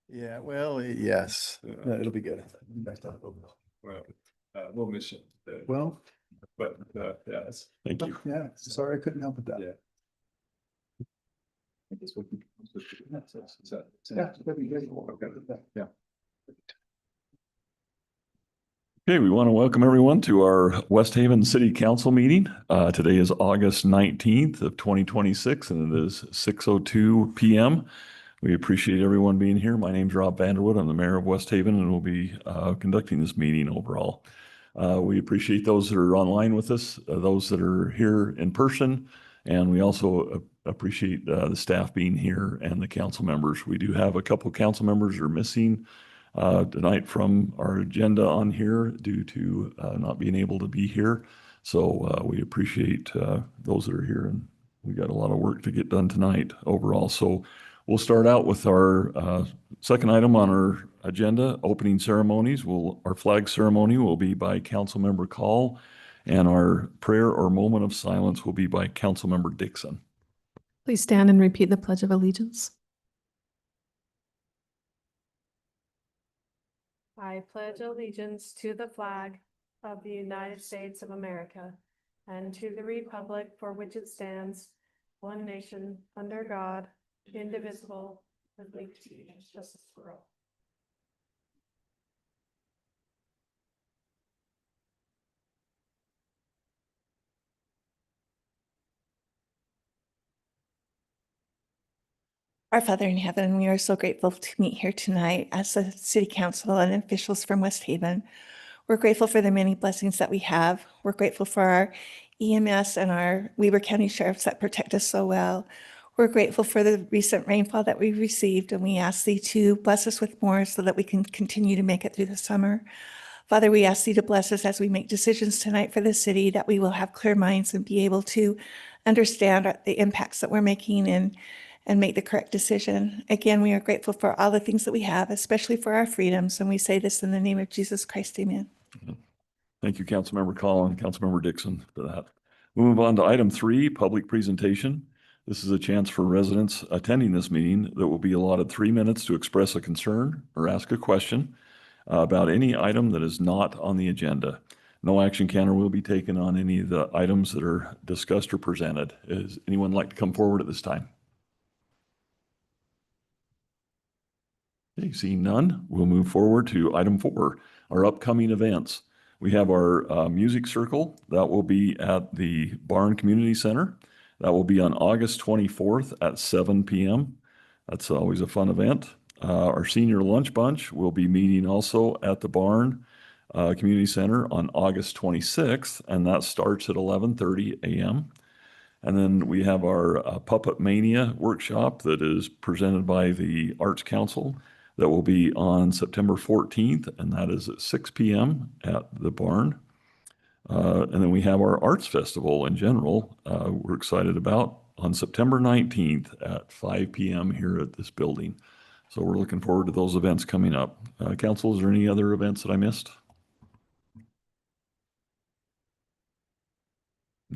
Yeah, well, yes, it'll be good. Well, we'll miss it. Well, But, yes, thank you. yeah, sorry I couldn't help with that. Yeah. Yeah, that'd be great. Yeah. Okay, we want to welcome everyone to our West Haven City Council meeting. Today is August 19th of 2026 and it is 6:02 p.m. We appreciate everyone being here. My name's Rob Vanderwood. I'm the mayor of West Haven and will be conducting this meeting overall. We appreciate those that are online with us, those that are here in person, and we also appreciate the staff being here and the council members. We do have a couple of council members that are missing tonight from our agenda on here due to not being able to be here. So we appreciate those that are here, and we got a lot of work to get done tonight overall. So we'll start out with our second item on our agenda, opening ceremonies. Our flag ceremony will be by Councilmember Call, and our prayer or moment of silence will be by Councilmember Dixon. Please stand and repeat the Pledge of Allegiance. I pledge allegiance to the flag of the United States of America and to the republic for which it stands, one nation, under God, indivisible, with liberty and justice for all. Our Father in heaven, we are so grateful to meet here tonight as the City Council and officials from West Haven. We're grateful for the many blessings that we have. We're grateful for our EMS and our Weber County Sheriffs that protect us so well. We're grateful for the recent rainfall that we've received, and we ask Thee to bless us with more so that we can continue to make it through the summer. Father, we ask Thee to bless us as we make decisions tonight for the city, that we will have clear minds and be able to understand the impacts that we're making and make the correct decision. Again, we are grateful for all the things that we have, especially for our freedoms. And we say this in the name of Jesus Christ, amen. Thank you, Councilmember Call and Councilmember Dixon for that. We'll move on to item 3, public presentation. This is a chance for residents attending this meeting that will be allotted 3 minutes to express a concern or ask a question about any item that is not on the agenda. No action can or will be taken on any of the items that are discussed or presented. Does anyone like to come forward at this time? Okay, seeing none, we'll move forward to item 4, our upcoming events. We have our music circle that will be at the Barn Community Center. That will be on August 24th at 7 p.m. That's always a fun event. Our senior lunch bunch will be meeting also at the Barn Community Center on August 26th, and that starts at 11:30 a.m. And then we have our Puppet Mania workshop that is presented by the Arts Council. That will be on September 14th, and that is at 6 p.m. at the Barn. And then we have our Arts Festival in general, we're excited about, on September 19th at 5 p.m. here at this building. So we're looking forward to those events coming up. Council, is there any other events that I missed?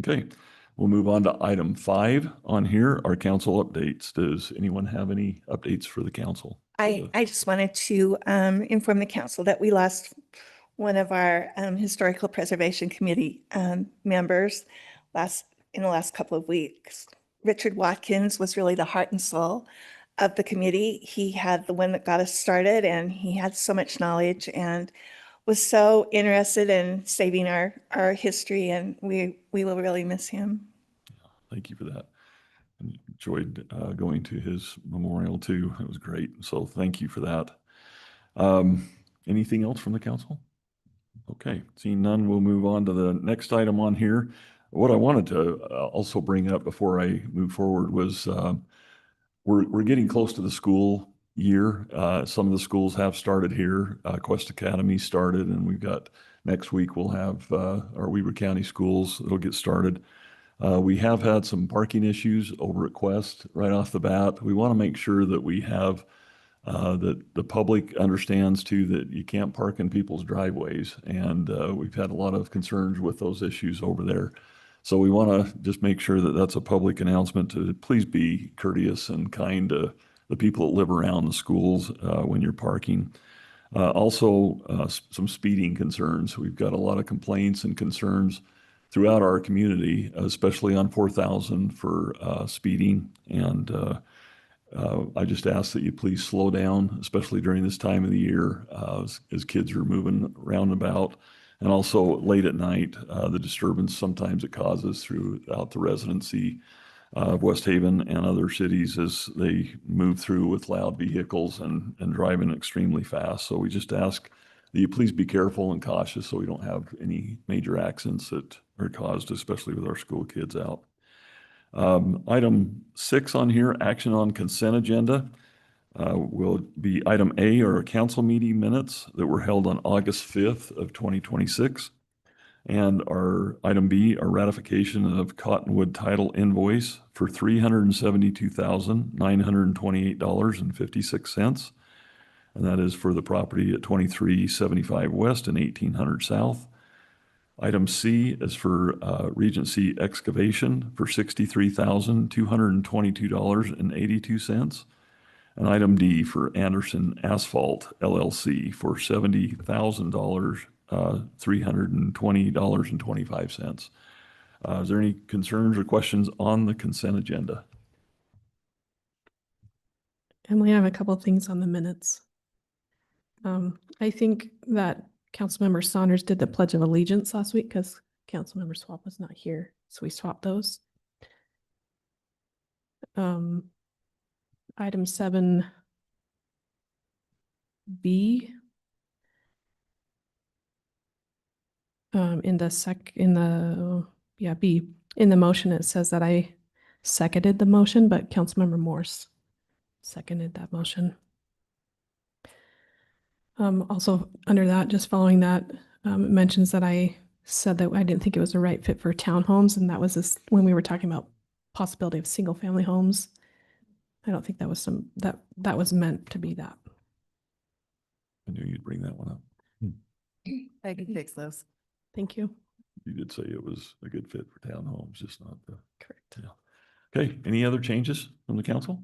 Okay, we'll move on to item 5 on here, our council updates. Does anyone have any updates for the council? I just wanted to inform the council that we lost one of our Historical Preservation Committee members in the last couple of weeks. Richard Watkins was really the heart and soul of the committee. He had the one that got us started, and he had so much knowledge and was so interested in saving our history, and we will really miss him. Thank you for that. I enjoyed going to his memorial too. It was great. So thank you for that. Anything else from the council? Okay, seeing none, we'll move on to the next item on here. What I wanted to also bring up before I move forward was we're getting close to the school year. Some of the schools have started here. Quest Academy started, and we've got next week we'll have our Weber County schools that'll get started. We have had some parking issues over at Quest right off the bat. We want to make sure that we have that the public understands too that you can't park in people's driveways, and we've had a lot of concerns with those issues over there. So we want to just make sure that that's a public announcement to please be courteous and kind to the people that live around the schools when you're parking. Also, some speeding concerns. We've got a lot of complaints and concerns throughout our community, especially on 4,000 for speeding. And I just ask that you please slow down, especially during this time of the year as kids are moving around and about. And also late at night, the disturbance sometimes it causes throughout the residency of West Haven and other cities as they move through with loud vehicles and driving extremely fast. So we just ask that you please be careful and cautious so we don't have any major accidents that are caused, especially with our school kids out. Item 6 on here, action on consent agenda, will be item A, or council meeting minutes that were held on August 5th of 2026. And our item B, our ratification of Cottonwood title invoice for $372,928.56. And that is for the property at 2375 West and 1800 South. Item C is for Regency excavation for $63,222.82. And item D for Anderson Asphalt LLC for $70,000. $320.25. Is there any concerns or questions on the consent agenda? Emily, I have a couple of things on the minutes. I think that Councilmember Saunders did the Pledge of Allegiance last week because Councilmember Swap was not here, so we swapped those. Item 7B. B, in the motion, it says that I seconded the motion, but Councilmember Morse seconded that motion. Also under that, just following that, it mentions that I said that I didn't think it was the right fit for townhomes, and that was this when we were talking about possibility of single family homes. I don't think that was that was meant to be that. I knew you'd bring that one up. I can fix those. Thank you. You did say it was a good fit for townhomes, just not the. Correct. Yeah. Okay, any other changes from the council?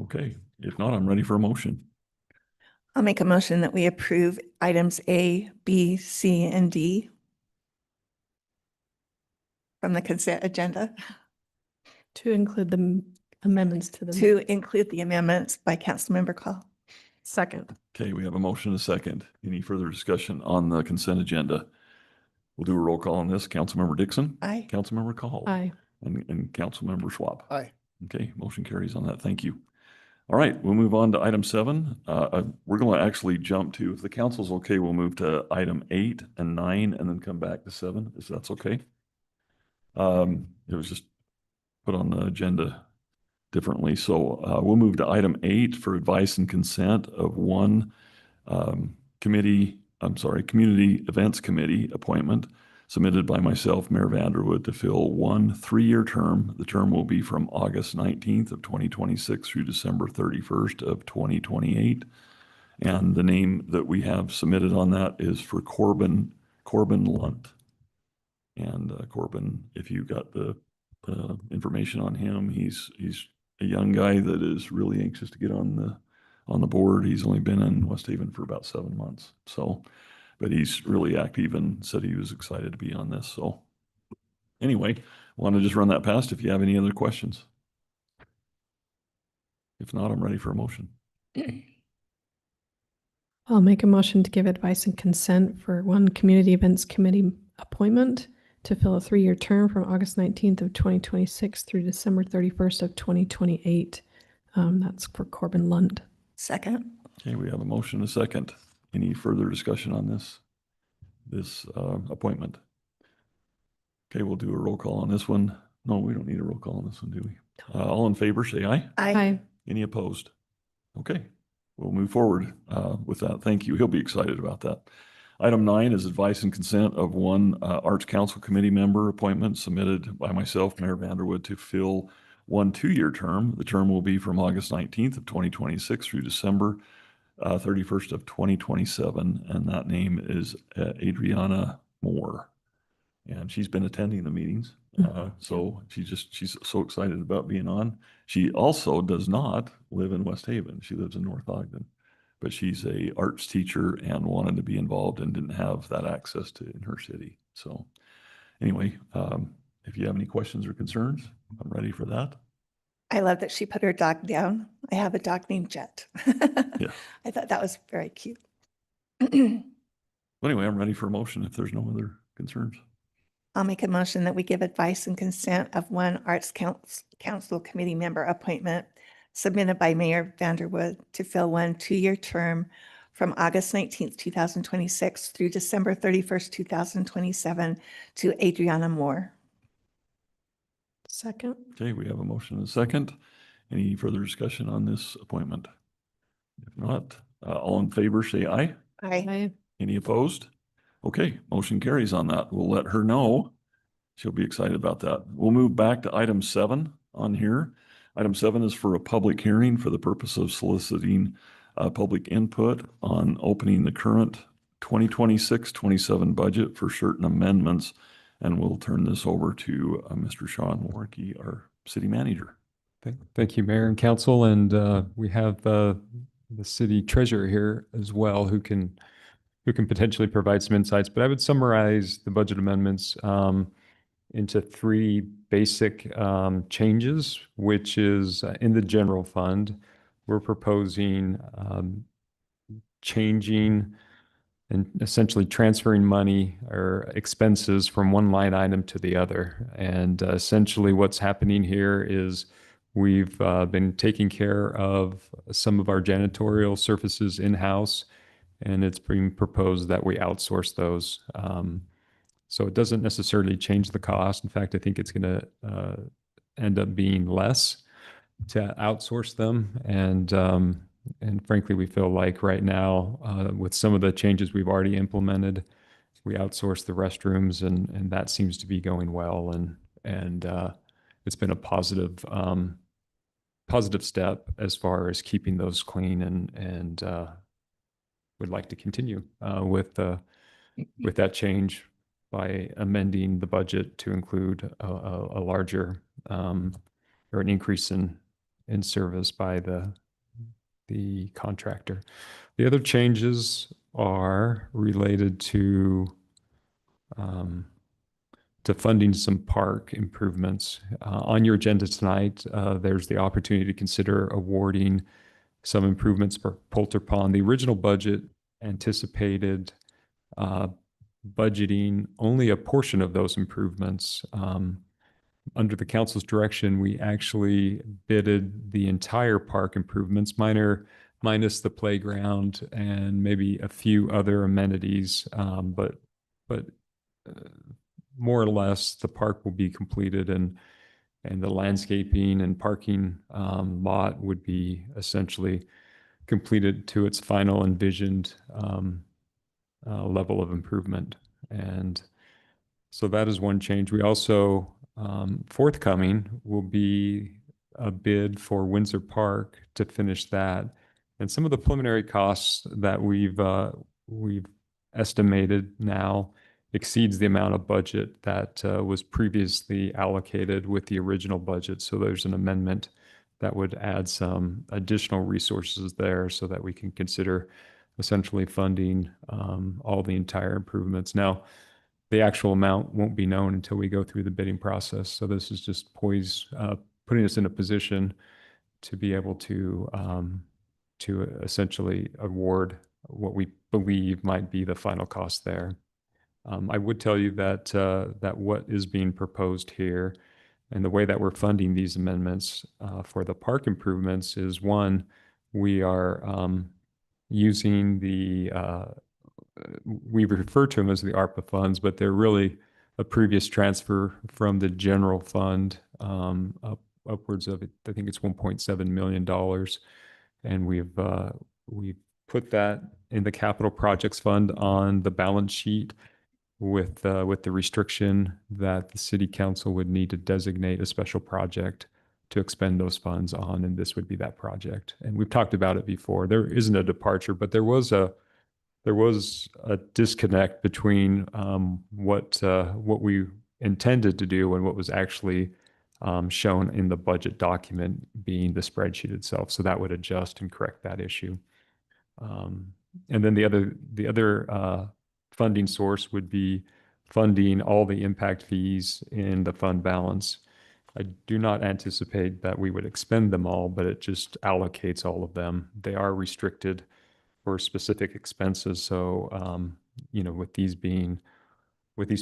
Okay, if not, I'm ready for a motion. I'll make a motion that we approve items A, B, C, and D from the consent agenda To include the amendments to the. to include the amendments by Councilmember Call. Second. Okay, we have a motion and a second. Any further discussion on the consent agenda? We'll do a roll call on this. Councilmember Dixon? Aye. Councilmember Call? Aye. And Councilmember Schwab? Aye. Okay, motion carries on that. Thank you. All right, we'll move on to item 7. We're going to actually jump to, if the council's okay, we'll move to item 8 and 9 and then come back to 7, if that's okay. It was just put on the agenda differently. So we'll move to item 8 for advice and consent of one community events committee appointment submitted by myself, Mayor Vanderwood, to fill one 3-year term. The term will be from August 19th of 2026 through December 31st of 2028. And the name that we have submitted on that is for Corbin Lunt. And Corbin, if you got the information on him, he's a young guy that is really anxious to get on the board. He's only been in West Haven for about 7 months. So, but he's really active and said he was excited to be on this. So anyway, want to just run that past if you have any other questions. If not, I'm ready for a motion. I'll make a motion to give advice and consent for one community events committee appointment to fill a 3-year term from August 19th of 2026 through December 31st of 2028. That's for Corbin Lund. Second. Okay, we have a motion and a second. Any further discussion on this appointment? Okay, we'll do a roll call on this one. No, we don't need a roll call on this one, do we? All in favor, say aye. Aye. Any opposed? Okay, we'll move forward with that. Thank you. He'll be excited about that. Item 9 is advice and consent of one Arts Council Committee member appointment submitted by myself, Mayor Vanderwood, to fill one 2-year term. The term will be from August 19th of 2026 through December 31st of 2027. And that name is Adriana Moore. and she's been attending the meetings. So she's so excited about being on. She also does not live in West Haven. She lives in North Ogden, but she's a arts teacher and wanted to be involved and didn't have that access to in her city. So anyway, if you have any questions or concerns, I'm ready for that. I love that she put her dog down. I have a dog named Jet. Yeah. I thought that was very cute. Anyway, I'm ready for a motion if there's no other concerns. I'll make a motion that we give advice and consent of one Arts Council Committee member appointment submitted by Mayor Vanderwood to fill one 2-year term from August 19th, 2026 through December 31st, 2027 to Adriana Moore. Second. Okay, we have a motion and a second. Any further discussion on this appointment? If not, all in favor, say aye. Aye. Any opposed? Okay, motion carries on that. We'll let her know. She'll be excited about that. We'll move back to item 7 on here. Item 7 is for a public hearing for the purpose of soliciting public input on opening the current 2026-27 budget for certain amendments. And we'll turn this over to Mr. Sean Warnke, our city manager. Thank you, Mayor and Council. And we have the city treasurer here as well who can potentially provide some insights. But I would summarize the budget amendments into 3 basic changes, which is in the general fund, we're proposing changing and essentially transferring money or expenses from one line item to the other. And essentially what's happening here is we've been taking care of some of our janitorial surfaces in-house, and it's being proposed that we outsource those. So it doesn't necessarily change the cost. In fact, I think it's going to end up being less to outsource them. And frankly, we feel like right now, with some of the changes we've already implemented, we outsource the restrooms, and that seems to be going well. And it's been a positive step as far as keeping those clean, and would like to continue with that change by amending the budget to include a larger or an increase in service by the contractor. The other changes are related to funding some park improvements. On your agenda tonight, there's the opportunity to consider awarding some improvements for Poulter Pond. The original budget anticipated budgeting only a portion of those improvements. Under the council's direction, we actually bidded the entire park improvements, minus the playground and maybe a few other amenities, but more or less the park will be completed, and the landscaping and parking lot would be essentially completed to its final envisioned level of improvement. And so that is one change. We also, forthcoming will be a bid for Windsor Park to finish that. And some of the preliminary costs that we've estimated now exceeds the amount of budget that was previously allocated with the original budget. So there's an amendment that would add some additional resources there so that we can consider essentially funding all the entire improvements. Now, the actual amount won't be known until we go through the bidding process. So this is just putting us in a position to be able to essentially award what we believe might be the final cost there. I would tell you that that what is being proposed here and the way that we're funding these amendments for the park improvements is, one, we are using we refer to them as the ARPA funds, but they're really a previous transfer from the general fund upwards of, I think it's $1.7 million. And we've put that in the capital projects fund on the balance sheet with the restriction that the city council would need to designate a special project to expend those funds on, and this would be that project. And we've talked about it before. There isn't a departure, but there was a there was a disconnect between what we intended to do and what was actually shown in the budget document, being the spreadsheet itself. So that would adjust and correct that issue. And then the other funding source would be funding all the impact fees in the fund balance. I do not anticipate that we would expend them all, but it just allocates all of them. They are restricted for specific expenses. So, with these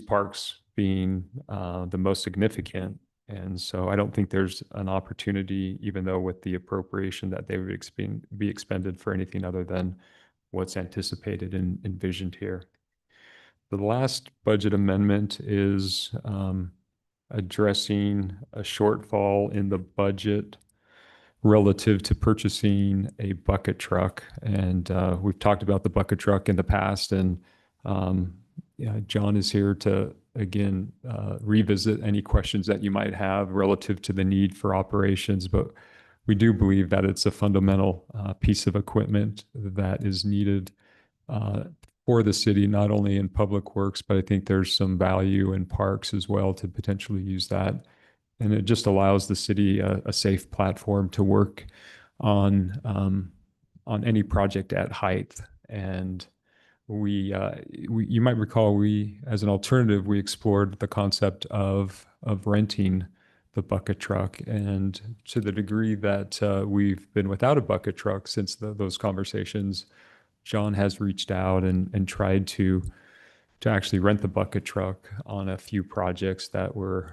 parks being the most significant. And so I don't think there's an opportunity, even though with the appropriation, that they would be expended for anything other than what's anticipated and envisioned here. The last budget amendment is addressing a shortfall in the budget relative to purchasing a bucket truck. And we've talked about the bucket truck in the past, and John is here to, again, revisit any questions that you might have relative to the need for operations. But we do believe that it's a fundamental piece of equipment that is needed for the city, not only in public works, but I think there's some value in parks as well to potentially use that. And it just allows the city a safe platform to work on any project at height. And you might recall, as an alternative, we explored the concept of renting the bucket truck. And to the degree that we've been without a bucket truck since those conversations, John has reached out and tried to actually rent the bucket truck on a few projects that were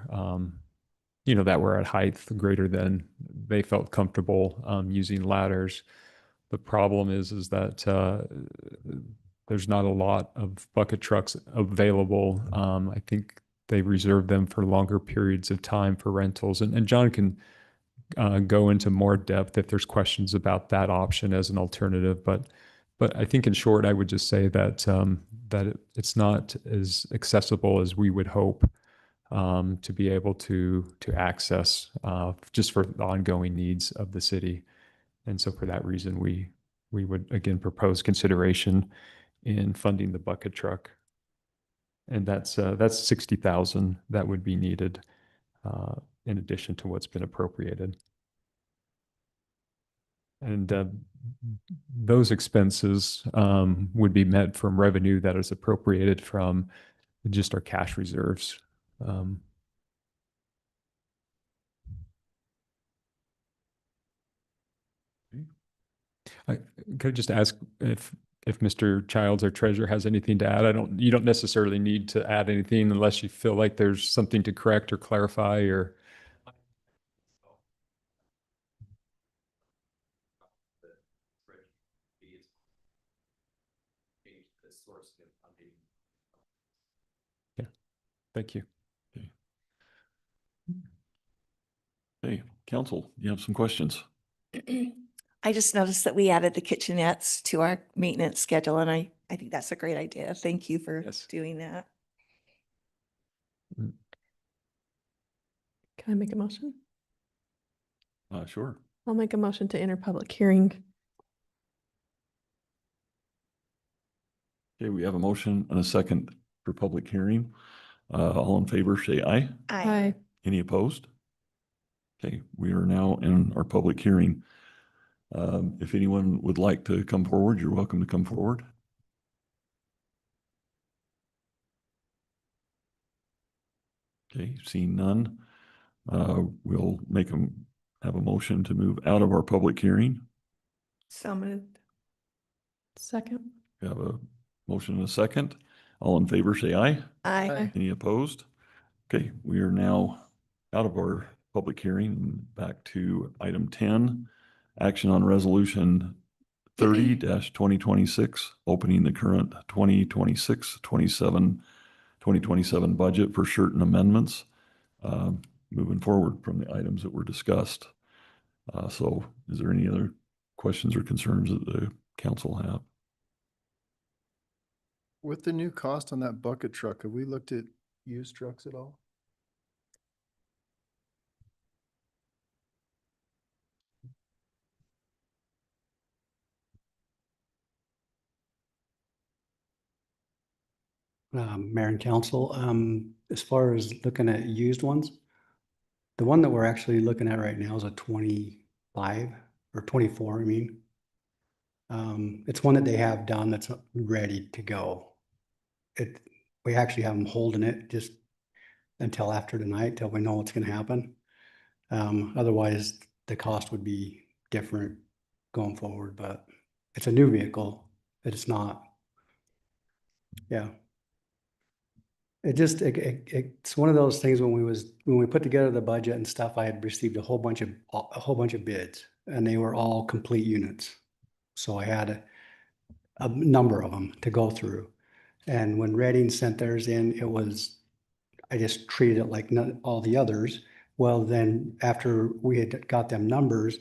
that were at height greater than they felt comfortable using ladders. The problem is that there's not a lot of bucket trucks available. I think they reserve them for longer periods of time for rentals. And John can go into more depth if there's questions about that option as an alternative. But I think in short, I would just say that it's not as accessible as we would hope to be able to access just for the ongoing needs of the city. And so for that reason, we would again propose consideration in funding the bucket truck. And that's 60,000 that would be needed in addition to what's been appropriated. And those expenses would be met from revenue that is appropriated from just our cash reserves. Could I just ask if Mr. Childs, our treasurer, has anything to add? You don't necessarily need to add anything unless you feel like there's something to correct or clarify or. Yeah, thank you. Hey, council, you have some questions? I just noticed that we added the kitchenettes to our maintenance schedule, and I think that's a great idea. Thank you for Yes. doing that. Can I make a motion? Sure. I'll make a motion to enter public hearing. Okay, we have a motion and a second for public hearing. All in favor, say aye. Aye. Any opposed? Okay, we are now in our public hearing. If anyone would like to come forward, you're welcome to come forward. Okay, seeing none, we'll have a motion to move out of our public hearing. So moved. Second. We have a motion and a second. All in favor, say aye. Aye. Any opposed? Okay, we are now out of our public hearing and back to item 10, action on resolution 30-2026, opening the current 2026-27 budget for certain amendments, moving forward from the items that were discussed. So is there any other questions or concerns that the council have? With the new cost on that bucket truck, have we looked at used trucks at all? Mayor and council. As far as looking at used ones, the one that we're actually looking at right now is a 25 or 24, I mean. It's one that they have done that's ready to go. We actually have them holding it just until after tonight, till we know what's gonna happen. Otherwise, the cost would be different going forward, but it's a new vehicle. It's not. Yeah. It's one of those things when we put together the budget and stuff, I had received a whole bunch of bids and they were all complete units. So I had a number of them to go through. And when Reading sent theirs in, I just treated it like all the others. Well, then after we had got them numbers,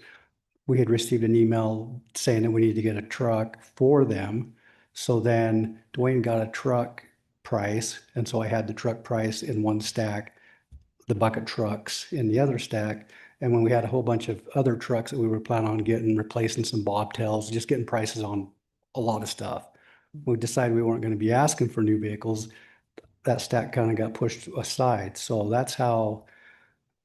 we had received an email saying that we needed to get a truck for them. So then Dwayne got a truck price. And so I had the truck price in one stack, the bucket trucks in the other stack. And when we had a whole bunch of other trucks that we were planning on getting, replacing some bobtails, just getting prices on a lot of stuff. We decided we weren't going to be asking for new vehicles. That stack kind of got pushed aside. So that's how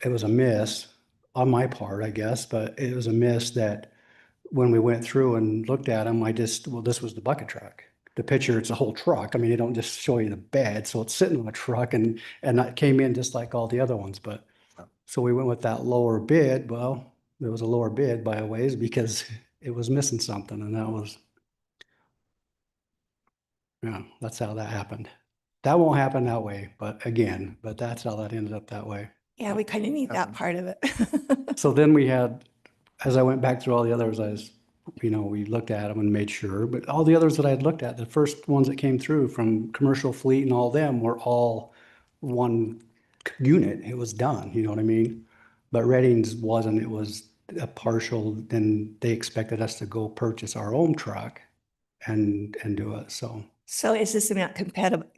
it was a miss on my part, I guess, but it was a miss that when we went through and looked at them, well, this was the bucket truck. The picture, it's a whole truck. I mean, they don't just show you the bed. So it's sitting on a truck and that came in just like all the other ones. But so we went with that lower bid. Well, there was a lower bid by a ways because it was missing something. And yeah, that's how that happened. That won't happen that way, but that's how that ended up that way. Yeah, we kind of need that part of it. So then we had, as I went back through all the others, we looked at them and made sure, but all the others that I had looked at, the first ones that came through from Commercial Fleet and all them were all one unit. It was done, you know what I mean? But Redding's wasn't, it was a partial, then they expected us to go purchase our own truck and do it, so. So is this amount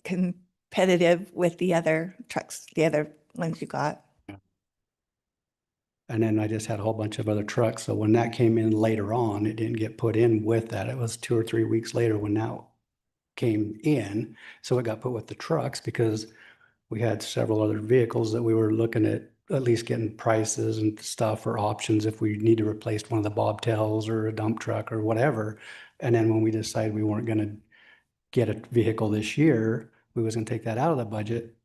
competitive with the other trucks, the other ones you got? And then I just had a whole bunch of other trucks. So when that came in later on, it didn't get put in with that. It was 2 or 3 weeks later when that came in. So it got put with the trucks because we had several other vehicles that we were looking at least getting prices and stuff or options if we need to replace one of the bobtails or a dump truck or whatever. And then when we decided we weren't going to get a vehicle this year, we was going to take that out of the budget.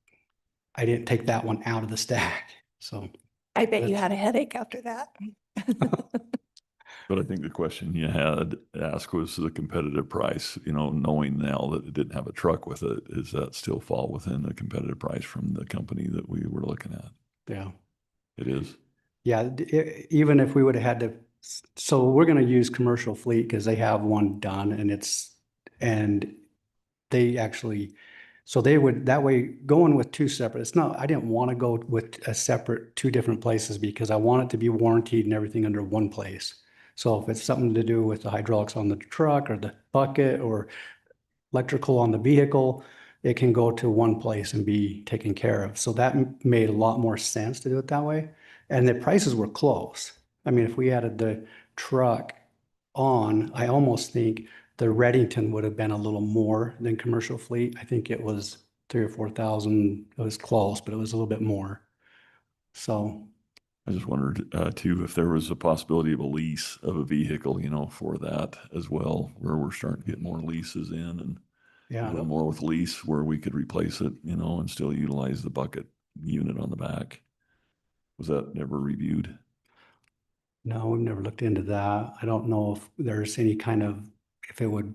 I didn't take that one out of the stack. So I bet you had a headache after that. But I think the question you had asked was the competitive price, knowing now that it didn't have a truck with it, does that still fall within the competitive price from the company that we were looking at? yeah. It is. Yeah, even if we would have had to, so we're going to use Commercial Fleet because they have one done and they actually, so they would, that way going with 2 separate, I didn't want to go with a separate 2 different places because I want it to be warranted and everything under one place. So if it's something to do with the hydraulics on the truck or the bucket or electrical on the vehicle, it can go to one place and be taken care of. So that made a lot more sense to do it that way. And the prices were close. I mean, if we added the truck on, I almost think the Reddington would have been a little more than Commercial Fleet. I think it was 3,000 or 4,000. It was close, but it was a little bit more. So I just wondered too, if there was a possibility of a lease of a vehicle, for that as well, where we're starting to get more leases in and a yeah, little more with lease where we could replace it, and still utilize the bucket unit on the back. Was that never reviewed? no, we've never looked into that. I don't know if there's any kind of, if it would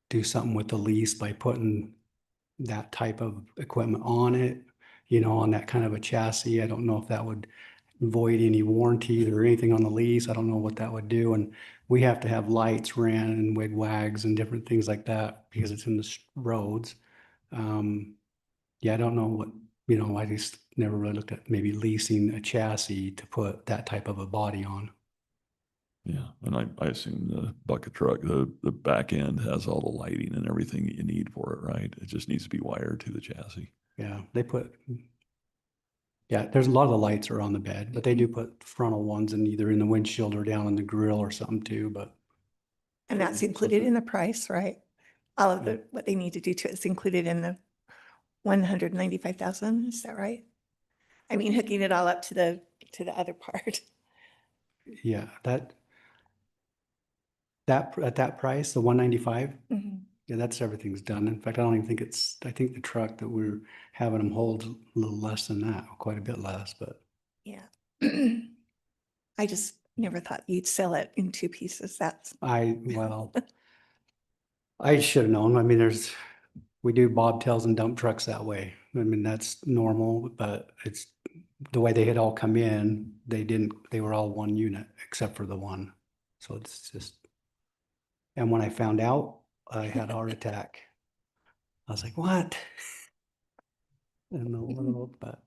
do something with the lease by putting that type of equipment on it, on that kind of a chassis. I don't know if that would void any warranty or anything on the lease. I don't know what that would do. And we have to have lights ran and wig wags and different things like that because it's in the roads. Yeah, I don't know what, I just never really looked at maybe leasing a chassis to put that type of a body on. Yeah, and I assume the bucket truck, the back end has all the lighting and everything that you need for it, right? It just needs to be wired to the chassis. Yeah, there's a lot of the lights are on the bed, but they do put frontal ones in either in the windshield or down in the grill or something too, but And that's included in the price, right? all of the, what they need to do to it is included in the 195,000, is that right? I mean, hooking it all up to the other part. Yeah, at that price, the 195, Mhm. yeah, that's everything's done. In fact, I don't even think I think the truck that we're having them hold a little less than that, quite a bit less, but Yeah. I just never thought you'd sell it in two pieces. That's, well, I should have known. I mean, we do bobtails and dump trucks that way. I mean, that's normal, but it's the way they had all come in, they were all one unit except for the one. So it's just, and when I found out, I had a heart attack. I was like, what? I don't know, but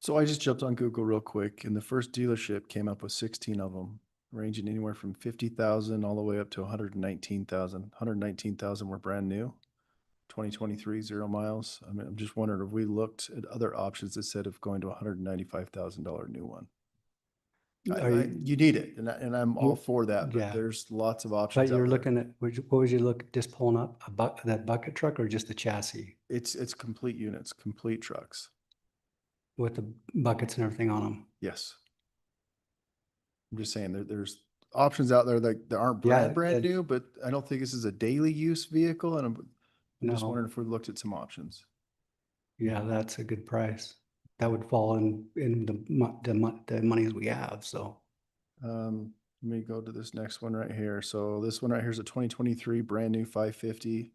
So I just jumped on Google real quick and the first dealership came up with 16 of them, ranging anywhere from 50,000 all the way up to 119,000. 119,000 were brand new. 2023, 0 miles. I mean, I'm just wondering if we looked at other options instead of going to a $195,000 new one. You need it, and I'm all for that, Yeah. but there's lots of but options out you're there. looking at, what was you look, just pulling up that bucket truck or just the chassis It's complete units, complete trucks. with the buckets and everything on them? Yes. I'm just saying there's options out there that aren't Yeah, brand new, but I don't think this is a daily use vehicle, and I'm just No. wondering if we looked at some options. Yeah, that's a good price. That would fall in the monies we have, so. Let me go to this next one right here. So this one right here is a 2023 brand new 550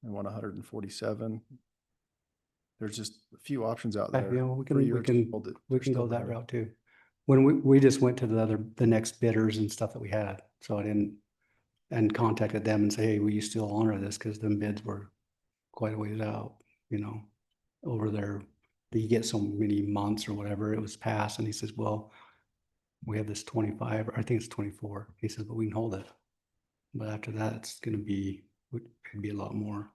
and 147. There's just a few options out there. You know, we for can, years old that we they're can go still that there. route too. When we just went to the next bidders and stuff that we had, so I didn't, and contacted them and say, hey, will you still honor this? Cause them bids were quite a ways out, you know, over there. You get so many months or whatever, it was passed, and he says, well, we have this 25, or I think it's 24. He says, but we can hold it. But after that, it's gonna be, it'd be a lot more.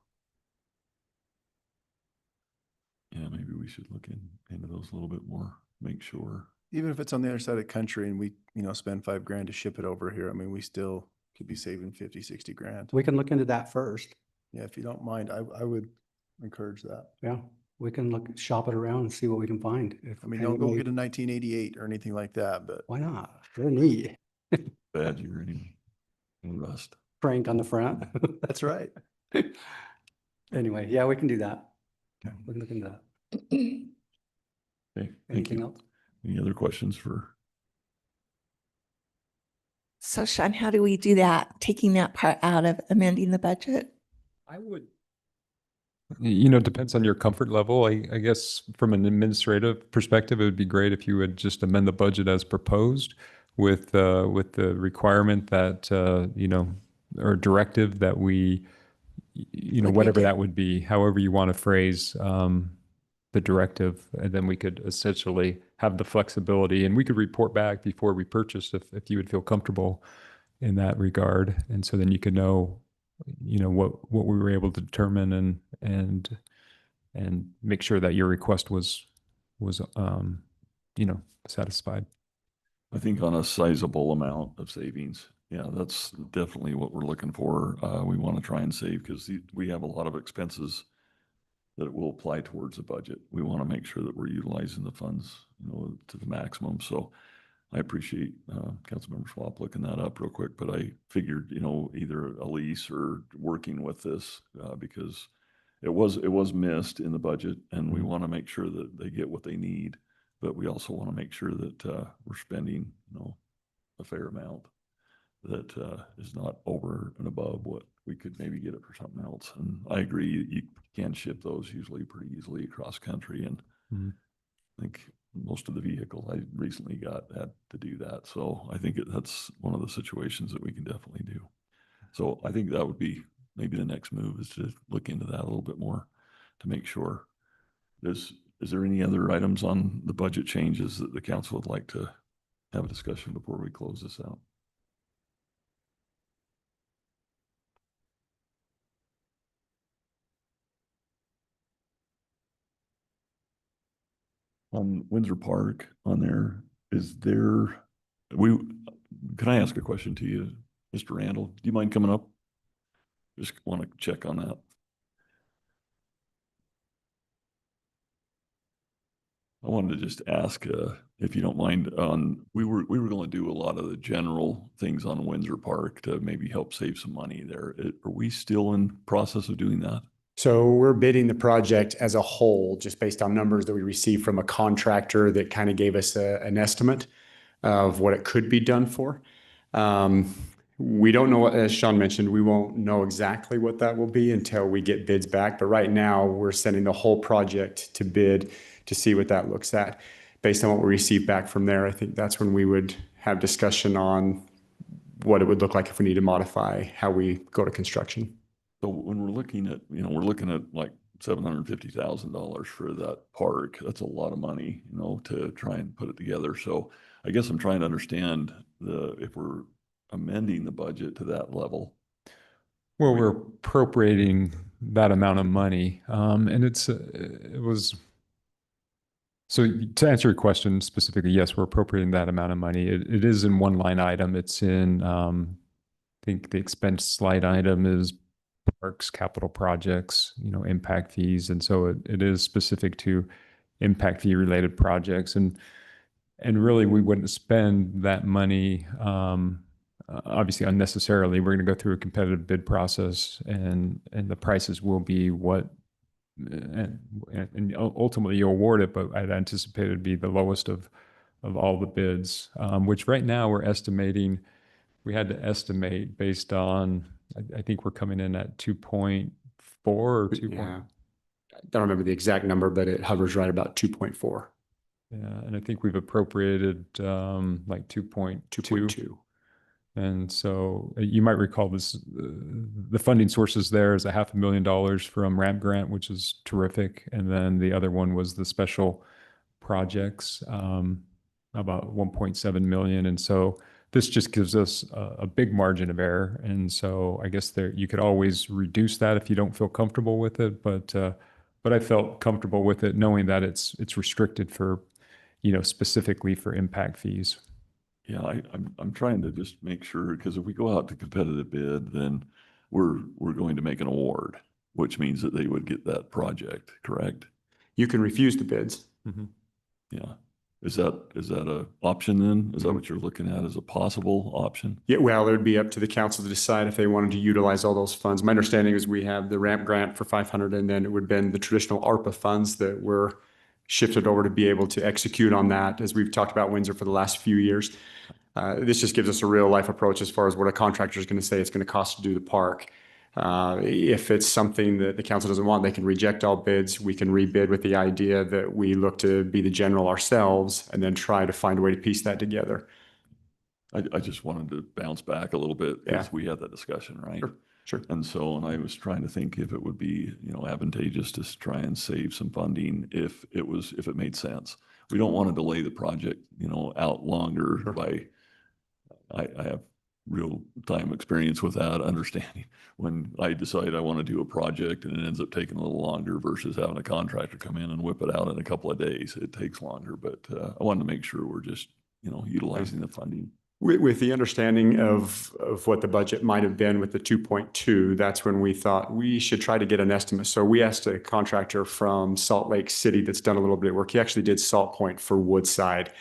Yeah, maybe we should look into those a little bit more, make sure. Even if it's on the other side of the country and we, spend $5,000 to ship it over here, I mean, we still could be saving 50, 60 grand. We can look into that first. Yeah, if you don't mind, I would encourage that. Yeah, we can shop it around and see what we can find. I mean, don't go get a 1988 or anything like that, but Why not? They're neat. Badger anyway. And rust. Crank on the front. that's right. Anyway, yeah, we can do that. Okay. We can look into that. Okay, thank Anything you. else? Any other questions for? So Sean, how do we do that? Taking that part out of amending the budget? I would. You know, depends on your comfort level. I guess from an administrative perspective, it would be great if you would just amend the budget as proposed with the requirement that, or directive that we, Like we whatever did. that would be, however you want to phrase the directive, and then we could essentially have the flexibility, and we could report back before we purchase if you would feel comfortable in that regard. And so then you could know, what we were able to determine and make sure that your request was satisfied. I think on a sizable amount of savings. Yeah, that's definitely what we're looking for. We want to try and save because we have a lot of expenses that will apply towards the budget. We want to make sure that we're utilizing the funds, to the maximum. So I appreciate Councilmember Schwab looking that up real quick, but I figured, either a lease or working with this because it was missed in the budget, and we want to make sure that they get what they need, but we also want to make sure that we're spending, a fair amount that is not over and above what we could maybe get it for something else. And I agree, you can ship those usually pretty easily across country, and Mhm. I think most of the vehicles I recently had to do that. So I think that's one of the situations that we can definitely do. So I think that would be maybe the next move, is to look into that a little bit more to make sure. Is there any other items on the budget changes that the council would like to have a discussion before we close this out? On Windsor Park, on there, can I ask a question to you, Mr. Randall? Do you mind coming up? Just want to check on that. I wanted to just ask, if you don't mind, we were going to do a lot of the general things on Windsor Park to maybe help save some money there. Are we still in process of doing that? So we're bidding the project as a whole, just based on numbers that we received from a contractor that kind of gave us an estimate of what it could be done for. We don't know, as Sean mentioned, we won't know exactly what that will be until we get bids back. But right now, we're sending the whole project to bid to see what that looks at. Based on what we receive back from there, I think that's when we would have discussion on what it would look like if we need to modify how we go to construction. So when we're looking at, we're looking at like $750,000 for that park. That's a lot of money, to try and put it together. So I guess I'm trying to understand if we're amending the budget to that level. Well, we're appropriating that amount of money. And it was, so to answer your question specifically, yes, we're appropriating that amount of money. It is in one line item. It's in, I think the expense line item is parks, capital projects, impact fees. And so it is specific to impact fee related projects. And really we wouldn't spend that money, obviously unnecessarily. We're going to go through a competitive bid process and the prices will be what, and ultimately you award it, but I'd anticipate it'd be the lowest of all the bids, which right now we're estimating, we had to estimate based on, I think we're coming in at 2.4 or 2. Yeah. I don't remember the exact number, but it hovers right about 2.4. Yeah, and I think we've appropriated like 2.2. 2.2. And so you might recall this, the funding sources there is $500,000 from RAMP grant, which is terrific. And then the other one was the special projects, about 1.7 million. And so this just gives us a big margin of error. And so I guess you could always reduce that if you don't feel comfortable with it. But I felt comfortable with it, knowing that it's restricted for, specifically for impact fees. Yeah, I'm trying to just make sure, because if we go out to competitive bid, then we're going to make an award, which means that they would get that project, correct? You can refuse the bids. Mm-hmm. Yeah. Is that a option then? Is that what you're looking at as a possible option? Yeah, well, it would be up to the council to decide if they wanted to utilize all those funds. My understanding is we have the RAMP grant for 500, and then it would have been the traditional ARPA funds that were shifted over to be able to execute on that, as we've talked about Windsor for the last few years. This just gives us a real life approach as far as what a contractor is going to say it's going to cost to do the park. If it's something that the council doesn't want, they can reject all bids. We can rebid with the idea that we look to be the general ourselves and then try to find a way to piece that together. I just wanted to bounce back a little bit because Yeah. we had that discussion, right? Sure. And I was trying to think if it would be, advantageous to try and save some funding if it made sense. We don't want to delay the project, out longer Sure. by, I have real time experience with that, understanding when I decide I want to do a project and it ends up taking a little longer versus having a contractor come in and whip it out in a couple of days. It takes longer, but I wanted to make sure we're just, utilizing the funding. With the understanding of what the budget might have been with the 2.2, that's when we thought we should try to get an estimate. So we asked a contractor from Salt Lake City that's done a little bit of work. He actually did Salt Point for Woodside.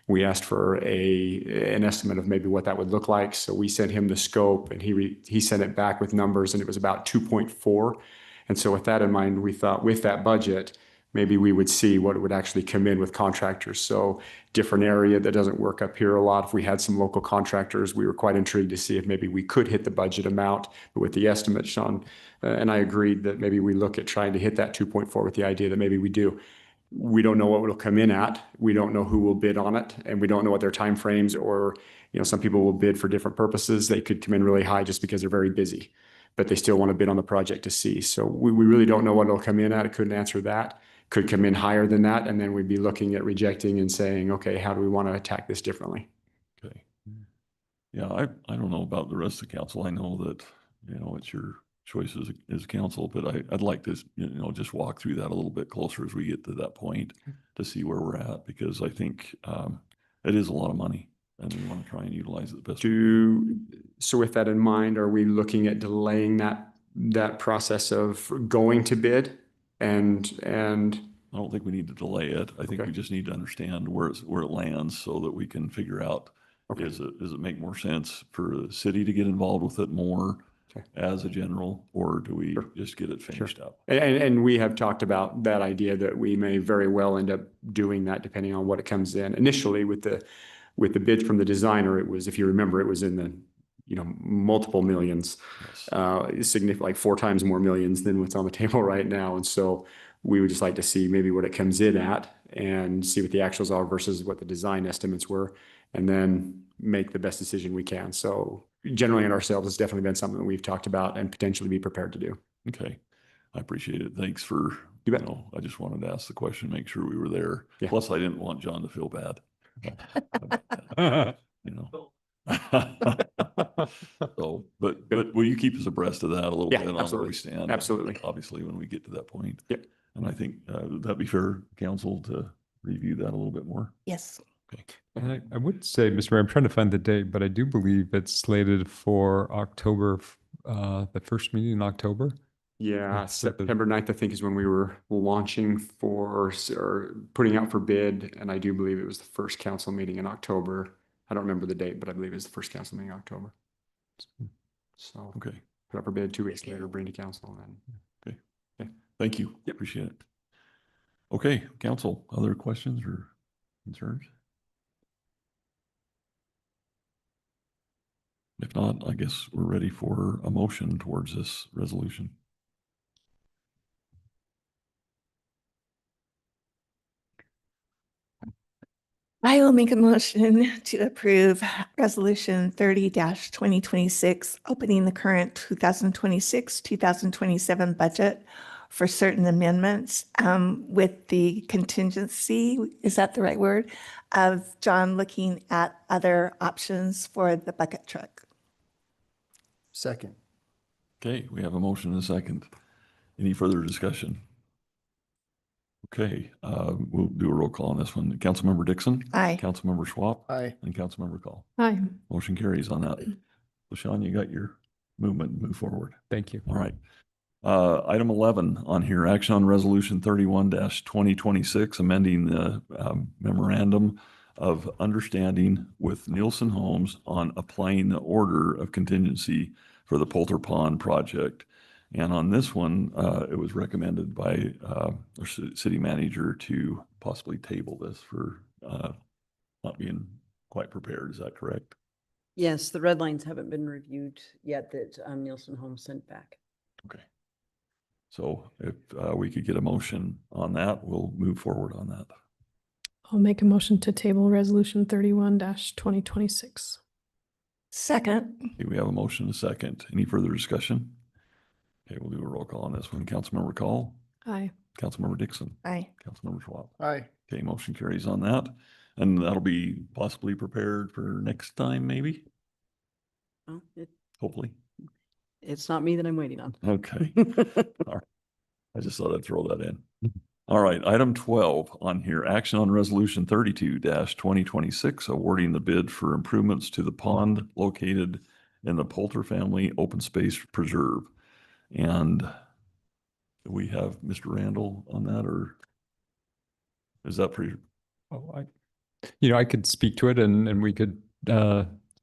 We asked for an estimate of maybe what that would look like. So we sent him the scope, and he sent it back with numbers, and it was about 2.4. And so with that in mind, we thought with that budget, maybe we would see what it would actually come in with contractors. So different area that doesn't work up here a lot. If we had some local contractors, we were quite intrigued to see if maybe we could hit the budget amount. But with the estimate, Sean and I agreed that maybe we look at trying to hit that 2.4 with the idea that maybe we do. We don't know what it'll come in at. We don't know who will bid on it, and we don't know what their timeframes, or, some people will bid for different purposes. They could come in really high just because they're very busy, but they still want to bid on the project to see. So we really don't know what it'll come in at. It couldn't answer that. Could come in higher than that, and then we'd be looking at rejecting and saying, okay, how do we want to attack this differently? Okay. Yeah, I don't know about the rest of the council. I know that, it's your choice as council, but I'd like to, just walk through that a little bit closer as we get to that point to see where we're at, because I think it is a lot of money and we want to try and utilize it the best. So with that in mind, are we looking at delaying that that process of going to bid and I don't think we need to delay it. I think Okay. we just need to understand where it lands so that we can figure out, Okay. does it make more sense for the city to get involved with it more Okay. as a general, or do we Sure. just get it finished up? And we have talked about that idea that we may very well end up doing that depending on what it comes in. Initially with the bids from the designer, it was, if you remember, it was in the, multiple millions, Yes. significant, like 4 times more millions than what's on the table right now. And so we would just like to see maybe what it comes in at and see what the actuals are versus what the design estimates were, and then make the best decision we can. So generally in ourselves, it's definitely been something that we've talked about and potentially be prepared to do. Okay. I appreciate it. Thanks for, You bet. I just wanted to ask the question, make sure we were there. Yeah. Plus, I didn't want John to feel bad. You know. So, but will you keep us abreast of that a little Yeah, bit on where absolutely. we stand? Absolutely. Obviously, when we get to that point. Yep. And I think, would that be fair, council, to review that a little bit more? Yes. Okay. And I would say, Mr. Mayor, I'm trying to find the date, but I do believe it's slated for October, the first meeting in October. Yeah, It's at the- September 9th, I think, is when we were launching or putting out for bid. And I do believe it was the first council meeting in October. I don't remember the date, but I believe it was the first council meeting in October. So Okay. put up for bid 2 weeks later, bring to council, and Okay. Yeah. Thank you. Yep. Appreciate it. Okay, council, other questions or concerns? If not, I guess we're ready for a motion towards this resolution. I will make a motion to approve Resolution 30-2026, opening the current 2026-2027 budget for certain amendments with the contingency, is that the right word, of John looking at other options for the bucket truck. Second. Okay, we have a motion and a second. Any further discussion? Okay, we'll do a roll call on this one. Councilmember Dixon? Aye. Councilmember Schwab? Aye. And Councilmember Call. Hi. Motion carries on that. LaShawn, you got your movement, move forward. Thank you. All right. Item 11 on here, action on resolution 31-2026, amending the memorandum of understanding with Nielsen Homes on applying the order of contingency for the Poulter Pond project. And on this one, it was recommended by our city manager to possibly table this for not being quite prepared. Is that correct? Yes, the red lines haven't been reviewed yet that Nielsen Homes sent back. Okay. So if we could get a motion on that, we'll move forward on that. I'll make a motion to table resolution 31-2026. Second. Okay, we have a motion and a second. Any further discussion? Okay, we'll do a roll call on this one. Councilmember Call, Aye. Councilmember Dixon, Aye. Councilmember Schwab. Aye. Okay, motion carries on that. And that'll be possibly prepared for next time, maybe, Well, hopefully. it's not me that I'm waiting on. Okay. All right. I just thought I'd throw that in. All right, item 12 on here, action on resolution 32-2026, awarding the bid for improvements to the pond located in the Poulter Family Open Space Preserve. And do we have Mr. Randall on that, or is that pretty? Oh, I could speak to it and we could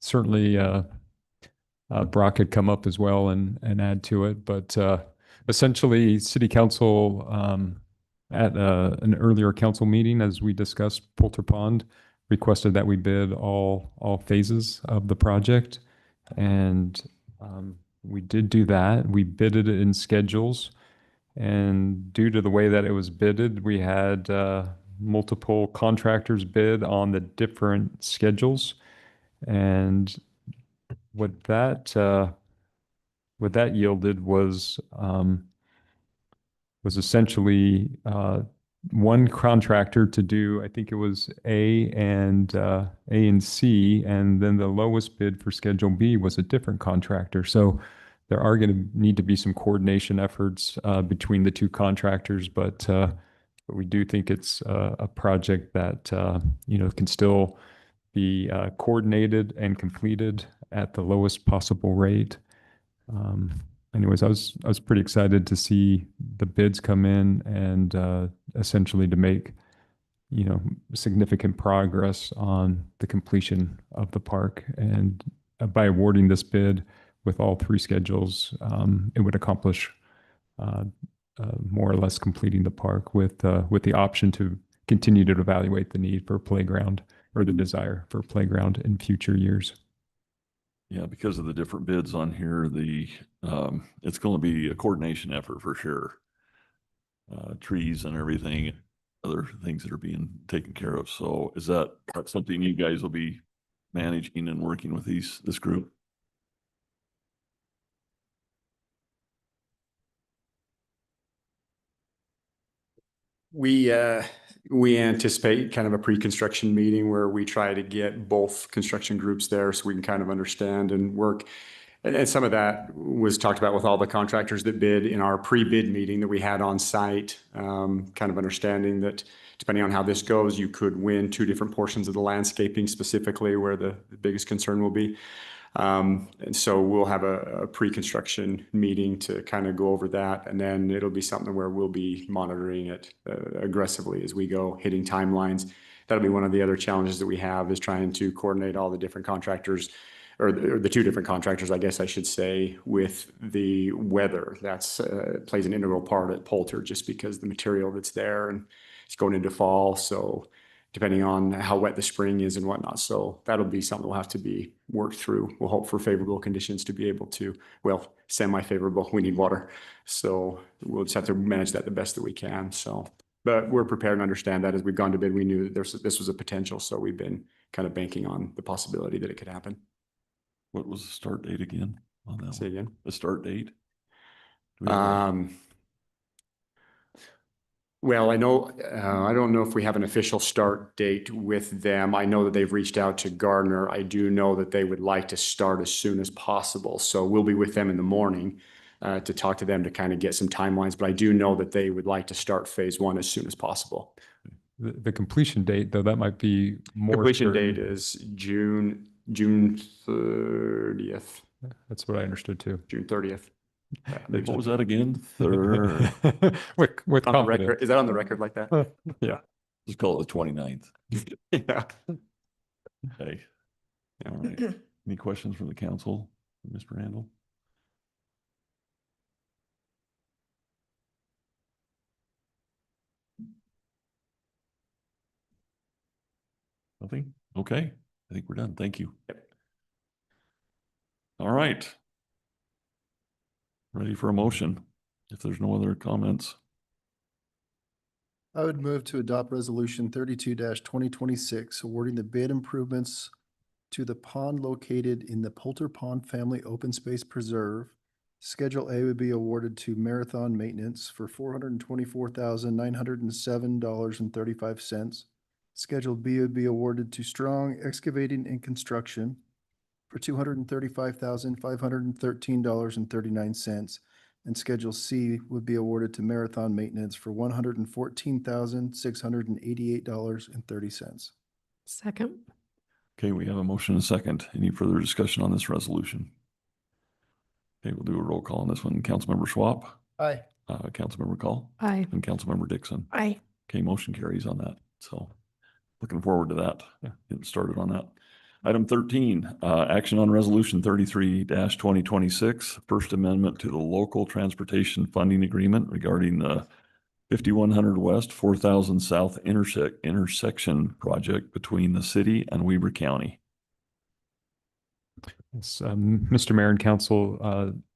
certainly Brock could come up as well and add to it. But essentially, City Council at an earlier council meeting, as we discussed, Poulter Pond requested that we bid all phases of the project, and we did do that. We bidded it in schedules, and due to the way that it was bidded, we had multiple contractors bid on the different schedules, and what that yielded was essentially one contractor to do, I think it was A and C, and then the lowest bid for Schedule B was a different contractor. So there are going to need to be some coordination efforts between the two contractors, but we do think it's a project that can still be coordinated and completed at the lowest possible rate. anyways, I was pretty excited to see the bids come in and essentially to make, significant progress on the completion of the park. And by awarding this bid with all three schedules, it would accomplish more or less completing the park with the option to continue to evaluate the need for a playground or the desire for a playground in future years. Yeah, because of the different bids on here, it's going to be a coordination effort for sure. Trees and everything, other things that are being taken care of. So is that something you guys will be managing and working with this group? We anticipate kind of a pre-construction meeting where we try to get both construction groups there so we can kind of understand and work. And some of that was talked about with all the contractors that bid in our pre-bid meeting that we had on site. Kind of understanding that depending on how this goes, you could win two different portions of the landscaping specifically where the biggest concern will be. And so we'll have a pre-construction meeting to kind of go over that. And then it'll be something where we'll be monitoring it aggressively as we go, hitting timelines. That'll be one of the other challenges that we have is trying to coordinate all the different contractors or the two different contractors, I guess I should say, with the weather. That's plays an integral part at Poulter just because the material that's there and it's going into fall. So depending on how wet the spring is and whatnot. So that'll be something we'll have to be worked through. We'll hope for favorable conditions to be able to, well, semi-favorable. We need water. So we'll just have to manage that the best that we can. So, but we're prepared and understand that as we've gone to bid, we knew that this was a potential. So we've been kind of banking on the possibility that it could happen. What was the start date again on that Say one? again. The start date? Do we have a- Well, I know, I don't know if we have an official start date with them. I know that they've reached out to Gardner. I do know that they would like to start as soon as possible. So we'll be with them in the morning to talk to them to kind of get some timelines. But I do know that they would like to start phase one as soon as possible. The completion date, though, that might be more. Completion certain. date is June 30th, That's what I understood too. June 30th. What was that again? Third. With On the record, confidence. is that on the record like that? Yeah. Let's call it the 29th. Yeah. Okay. All right. Any questions from the council, Mr. Randall? Nothing? Okay. I think we're done. Thank you. Yep. All right. Ready for a motion, if there's no other comments. I would move to adopt resolution 32-2026, awarding the bid improvements to the pond located in the Poulter Pond Family Open Space Preserve. Schedule A would be awarded to Marathon Maintenance for $424,907.35. Schedule B would be awarded to Strong Excavating and Construction for $235,513.39. And Schedule C would be awarded to Marathon Maintenance for $114,688.30. Second. Okay, we have a motion and a second. Any further discussion on this resolution? Okay, we'll do a roll call on this one. Councilmember Schwab, Aye. Councilmember Call, Aye. and Councilmember Dixon. Aye. Okay, motion carries on that. So looking forward to that. Yeah. Getting started on that. Item 13, action on resolution 33-2026, First Amendment to the Local Transportation Funding Agreement regarding the 5100 West, 4000 South intersection project between the city and Weber County. Yes, Mr. Mayor and Council,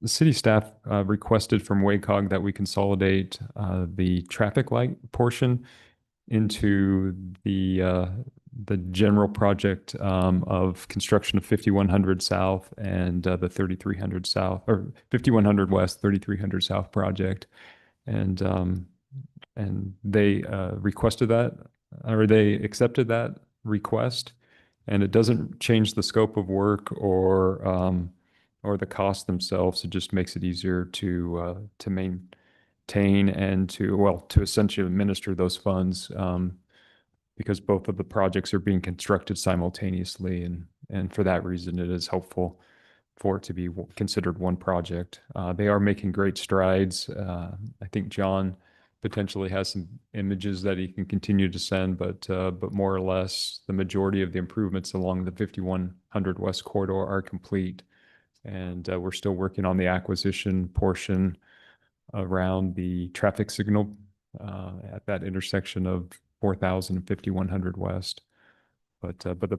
the city staff requested from WACOG that we consolidate the traffic light portion into the general project of construction of 5100 South and the 3300 South, or 5100 West, 3300 South project. And they requested that, or they accepted that request. And it doesn't change the scope of work or the cost themselves. It just makes it easier to maintain and to essentially administer those funds because both of the projects are being constructed simultaneously. And for that reason, it is helpful for it to be considered one project. They are making great strides. I think John potentially has some images that he can continue to send, but more or less, the majority of the improvements along the 5100 West corridor are complete. And we're still working on the acquisition portion around the traffic signal at that intersection of 4000 and 5100 West. But the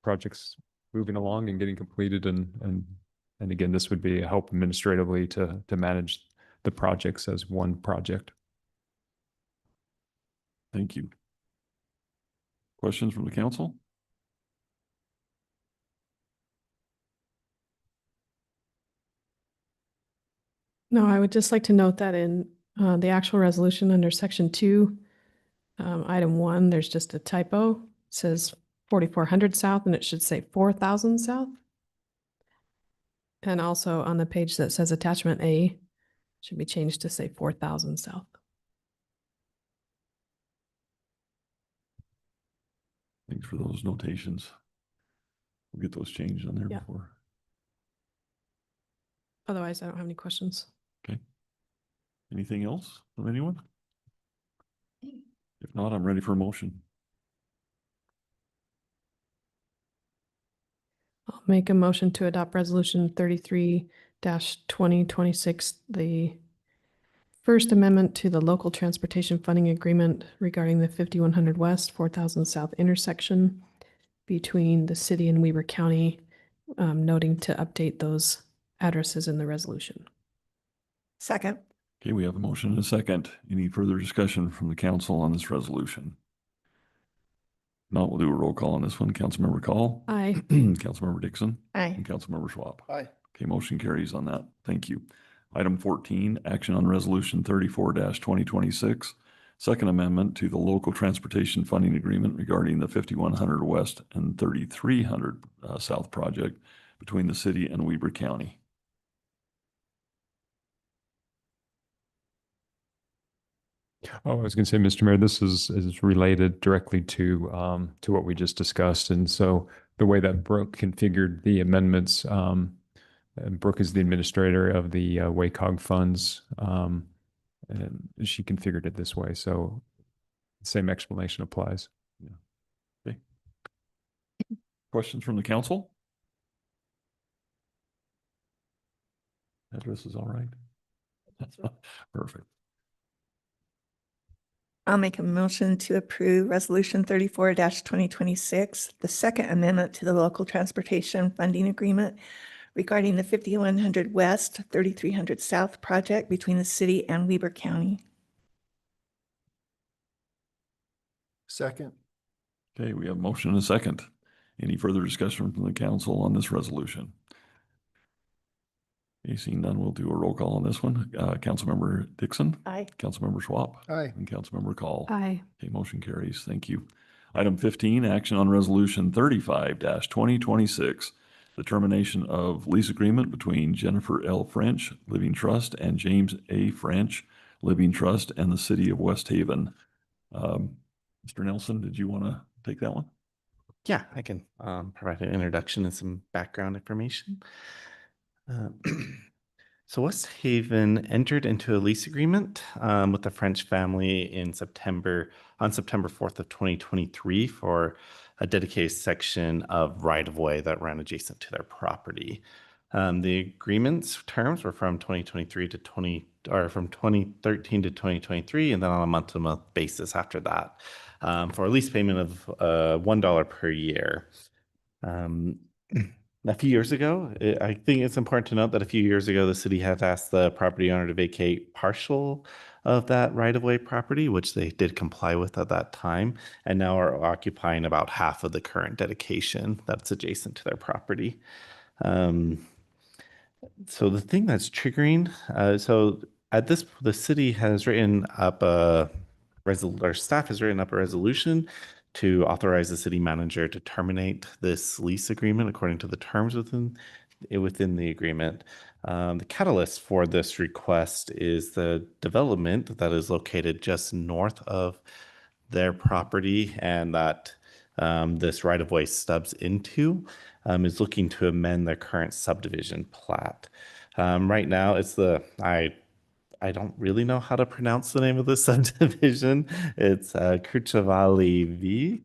project's moving along and getting completed, and again, this would be a help administratively to manage the projects as one project. Thank you. Questions from the council? No, I would just like to note that in the actual resolution under section 2, item 1, there's just a typo. It says 4400 south and it should say 4000 south. And also on the page that says attachment A should be changed to say 4000 south. Thanks for those notations. We'll get those changed on there Yeah. before. Otherwise, I don't have any questions. Okay. Anything else from anyone? If not, I'm ready for a motion. I'll make a motion to adopt resolution 33-2026, the first amendment to the local transportation funding agreement regarding the 5100 West, 4000 South intersection between the city and Weber County, noting to update those addresses in the resolution. Second. Okay, we have a motion and a second. Any further discussion from the council on this resolution? Not, we'll do a roll call on this one. Councilmember Call. Aye. Councilmember Dixon. Aye. And Councilmember Schwab. Aye. Okay, motion carries on that. Thank you. Item 14, action on resolution 34-2026, second amendment to the local transportation funding agreement regarding the 5100 West and 3300 South project between the city and Weber County. Oh, I was going to say, Mr. Mayor, this is related directly to what we just discussed. And so the way that Brooke configured the amendments, and Brooke is the administrator of the WACOG funds, and she configured it this way. So same explanation applies. Okay. Questions from the council? Address is all right. Perfect. I'll make a motion to approve Resolution 34-2026, the second amendment to the local transportation funding agreement regarding the 5100 West, 3300 South project between the city and Weber County. Second. Okay, we have a motion and a second. Any further discussion from the council on this resolution? Okay, seeing none, we'll do a roll call on this one. Councilmember Dixon. Aye. Councilmember Schwab. Aye. And Councilmember Call. Aye. Okay, motion carries. Thank you. Item 15, action on resolution 35-2026, the termination of lease agreement between Jennifer L. French Living Trust and James A. French Living Trust and the city of West Haven. Mr. Nelson, did you want to take that one? Yeah, I can provide an introduction and some background information. So West Haven entered into a lease agreement with the French family on September 4th of 2023 for a dedicated section of right-of-way that ran adjacent to their property. The agreement's terms were from 2023 to from 2013 to 2023, and then on a month-to-month basis after that, for a lease payment of $1 per year. A few years ago, I think it's important to note that a few years ago, the city had asked the property owner to vacate partial of that right-of-way property, which they did comply with at that time, and now are occupying about half of the current dedication that's adjacent to their property. So the thing that's triggering, the city has written up staff has written up a resolution to authorize the city manager to terminate this lease agreement according to the terms within the agreement. The catalyst for this request is the development that is located just north of their property and that this right-of-way stubs into, is looking to amend their current subdivision plat. Right now, I don't really know how to pronounce the name of the subdivision. It's Kirchavali V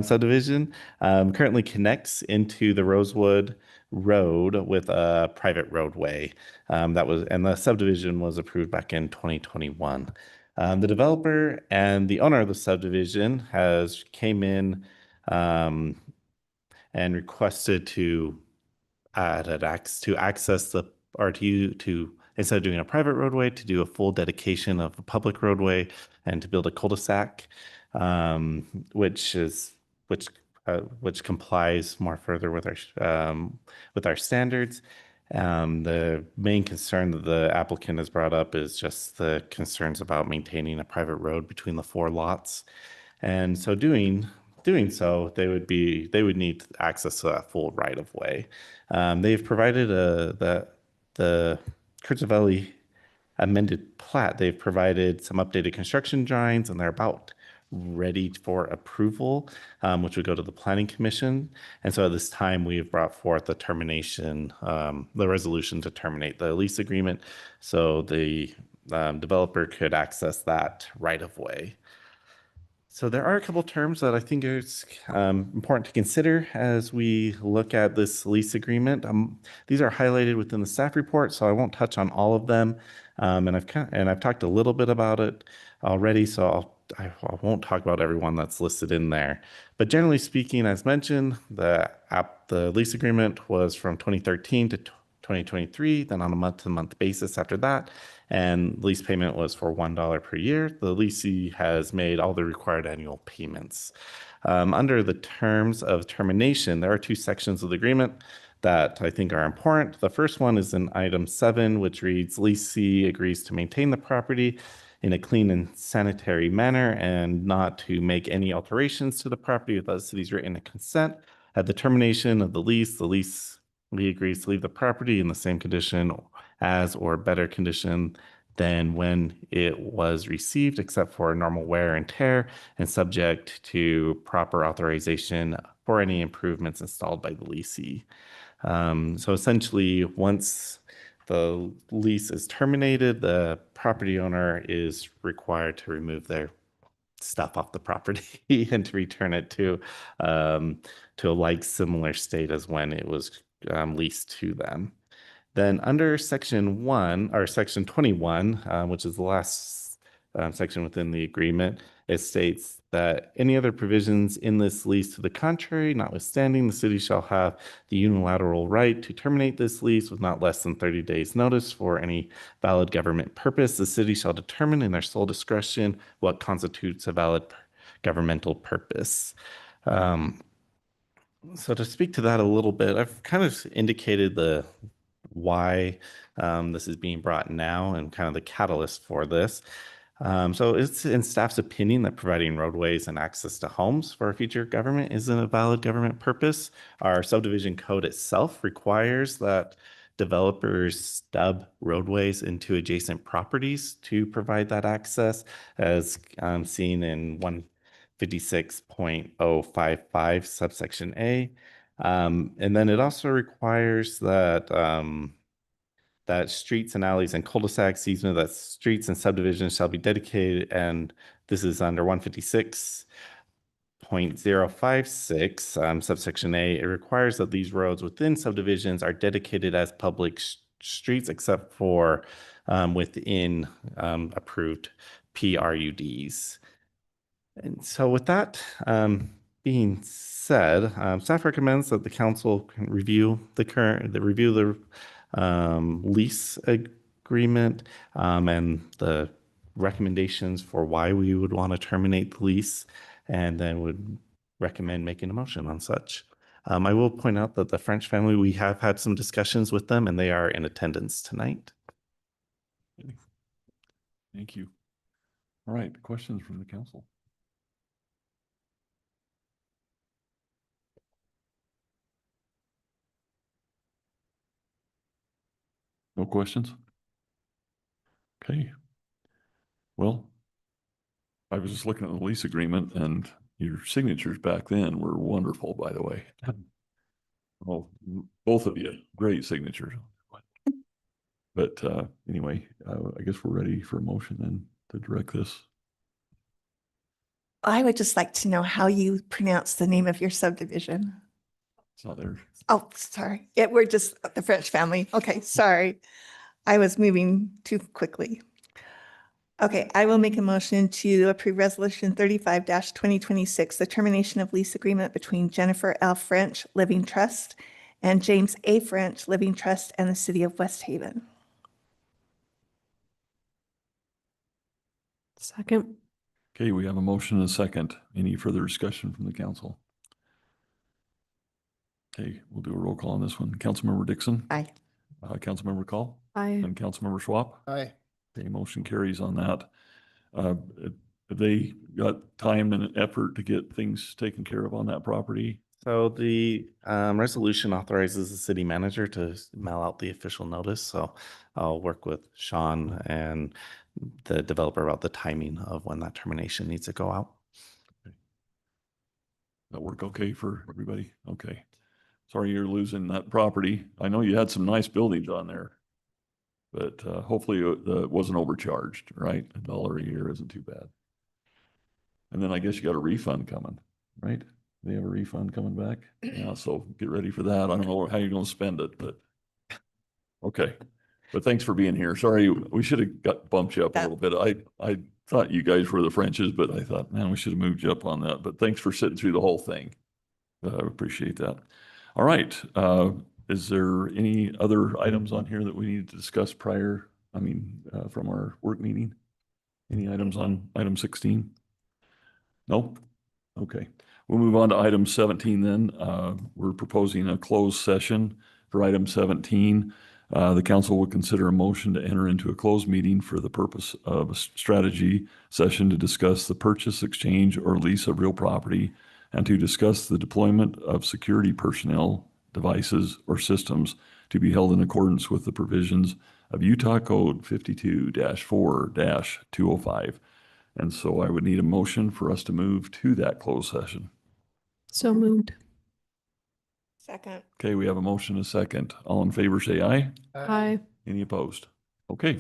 subdivision. Currently connects into the Rosewood Road with a private roadway. And the subdivision was approved back in 2021. The developer and the owner of the subdivision came in and requested to access the or to instead of doing a private roadway, to do a full dedication of a public roadway and to build a cul-de-sac, which complies more further with our standards. The main concern that the applicant has brought up is just the concerns about maintaining a private road between the 4 lots. And so doing so, they would need access to that full right of way. They've provided the Kurzavelli amended plat. They've provided some updated construction drawings, and they're about ready for approval, which would go to the Planning Commission. And so at this time, we've brought forth the resolution to terminate the lease agreement, so the developer could access that right of way. So there are a couple terms that I think is important to consider as we look at this lease agreement. These are highlighted within the staff report, so I won't touch on all of them. And I've talked a little bit about it already, so I won't talk about everyone that's listed in there. But generally speaking, as mentioned, the lease agreement was from 2013 to 2023, then on a month-to-month basis after that, and lease payment was for $1 per year. The leasee has made all the required annual payments. Under the terms of termination, there are 2 sections of the agreement that I think are important. The first one is in item 7, which reads, leasee agrees to maintain the property in a clean and sanitary manner and not to make any alterations to the property without the city's written consent. At the termination of the leasee agrees to leave the property in the same condition as or better condition than when it was received, except for normal wear and tear, and subject to proper authorization for any improvements installed by the leasee. So essentially, once the lease is terminated, the property owner is required to remove their stuff off the property and to return it to a similar state as when it was leased to them. Then under section 1 or section 21, which is the last section within the agreement, it states that any other provisions in this lease to the contrary, notwithstanding, the city shall have the unilateral right to terminate this lease with not less than 30 days notice for any valid government purpose. The city shall determine in their sole discretion what constitutes a valid governmental purpose. So to speak to that a little bit, I've kind of indicated why this is being brought now and kind of the catalyst for this. So it's in staff's opinion that providing roadways and access to homes for a future government isn't a valid government purpose. Our subdivision code itself requires that developers stub roadways into adjacent properties to provide that access, as seen in 156.055 subsection A. And then it also requires that that streets and alleys and cul-de-sacs, that streets and subdivisions shall be dedicated, and this is under 156.056 subsection A. It requires that these roads within subdivisions are dedicated as public streets, except for within approved PRUDs. And so with that being said, staff recommends that the council can review the lease agreement and the recommendations for why we would want to terminate the lease, and then would recommend making a motion on such. I will point out that the French family, we have had some discussions with them, and they are in attendance tonight. Thank you. All right, questions from the council? No questions? Okay. Well, I was just looking at the lease agreement and your signatures back then were wonderful, by the way. Oh, both of you, great signatures. But anyway, I guess we're ready for a motion then to direct this. I would just like to know how you pronounce the name of your subdivision. It's not there. Oh, sorry. We're just the French family. Okay, sorry. I was moving too quickly. Okay, I will make a motion to approve Resolution 35-2026, the termination of lease agreement between Jennifer L. French Living Trust and James A. French Living Trust and the City of West Haven. Second. Okay, we have a motion and a second. Any further discussion from the council? Okay, we'll do a roll call on this one. Councilmember Dixon? Aye. Councilmember Call? Aye. And Councilmember Schwab? Aye. Okay, motion carries on that. Have they got time and effort to get things taken care of on that property? So the resolution authorizes the city manager to mail out the official notice. So I'll work with Sean and the developer about the timing of when that termination needs to go out. That work okay for everybody? Okay. Sorry you're losing that property. I know you had some nice buildings on there. But hopefully it wasn't overcharged, right? $1 a year isn't too bad. And then I guess you got a refund coming, right? They have a refund coming back? Yeah, so get ready for that. I don't know how you're gonna spend it, but okay. But thanks for being here. Sorry, we should have got bumped you up a little bit. I thought you guys were the Frenches, but I thought, man, we should have moved you up on that. But thanks for sitting through the whole thing. I appreciate that. All right. Is there any other items on here that we need to discuss prior, from our work meeting? Any items on item 16? No? Okay. We'll move on to item 17 then. We're proposing a closed session for item 17. The council will consider a motion to enter into a closed meeting for the purpose of a strategy session to discuss the purchase, exchange, or lease of real property and to discuss the deployment of security personnel, devices, or systems to be held in accordance with the provisions of Utah Code 52-4-205. And so I would need a motion for us to move to that closed session. So moved. Second. Okay, we have a motion and a second. All in favor, say aye. Aye. Any opposed? Okay.